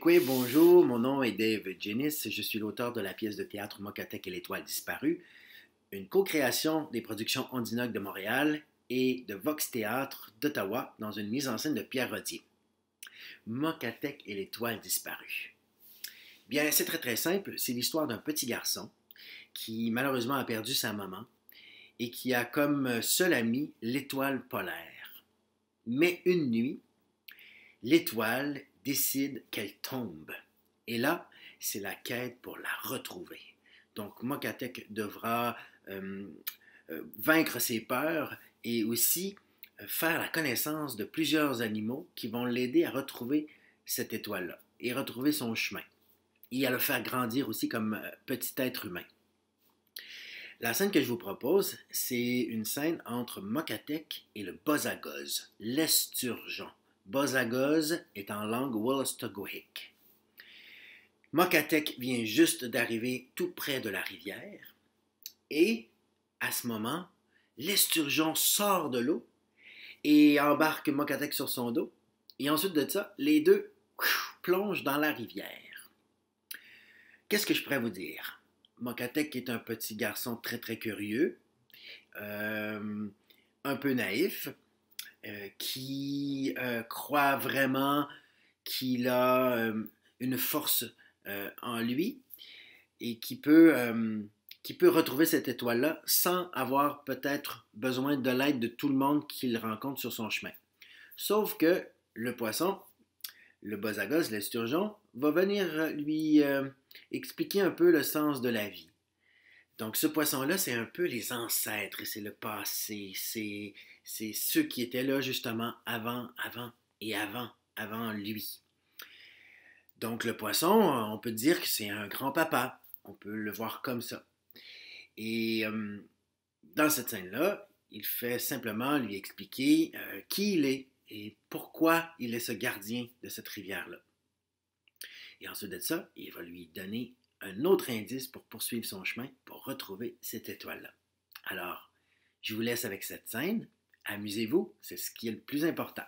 Oui, bonjour, mon nom est Dave Jenis, je suis l'auteur de la pièce de théâtre Mokatech et l'étoile disparue, une co-création des productions Ondinoc de Montréal et de Vox Théâtre d'Ottawa dans une mise en scène de Pierre Rodier. Mokatech et l'étoile disparue. Bien, c'est très simple, c'est l'histoire d'un petit garçon qui malheureusement a perdu sa maman et qui a comme seul ami l'étoile polaire. Mais une nuit, l'étoile décide qu'elle tombe. Et là, c'est la quête pour la retrouver. Donc, Mokatech devra vaincre ses peurs et aussi faire la connaissance de plusieurs animaux qui vont l'aider à retrouver cette étoile-là et retrouver son chemin. Et à le faire grandir aussi comme petit être humain. La scène que je vous propose, c'est une scène entre Mokatech et le Bozagoz, l'esturgeon. Bozagoz est en langue Wolastoqiyik. Mokatech vient juste d'arriver tout près de la rivière et, à ce moment, l'esturgeon sort de l'eau et embarque Mokatech sur son dos. Et ensuite de ça, les deux plongent dans la rivière. Qu'est-ce que je pourrais vous dire? Mokatech est un petit garçon très curieux, un peu naïf, qui croit vraiment qu'il a une force en lui et qui peut retrouver cette étoile-là sans avoir peut-être besoin de l'aide de tout le monde qu'il rencontre sur son chemin. Sauf que le poisson, le Bozagoz, l'esturgeon, va venir lui expliquer un peu le sens de la vie. Donc ce poisson-là, c'est un peu les ancêtres, c'est le passé, c'est ceux qui étaient là justement avant lui. Donc le poisson, on peut dire que c'est un grand-papa, on peut le voir comme ça. Et dans cette scène-là, il fait simplement lui expliquer qui il est et pourquoi il est ce gardien de cette rivière-là. Et ensuite de ça, il va lui donner un autre indice pour poursuivre son chemin, pour retrouver cette étoile-là. Alors, je vous laisse avec cette scène. Amusez-vous, c'est ce qui est le plus important.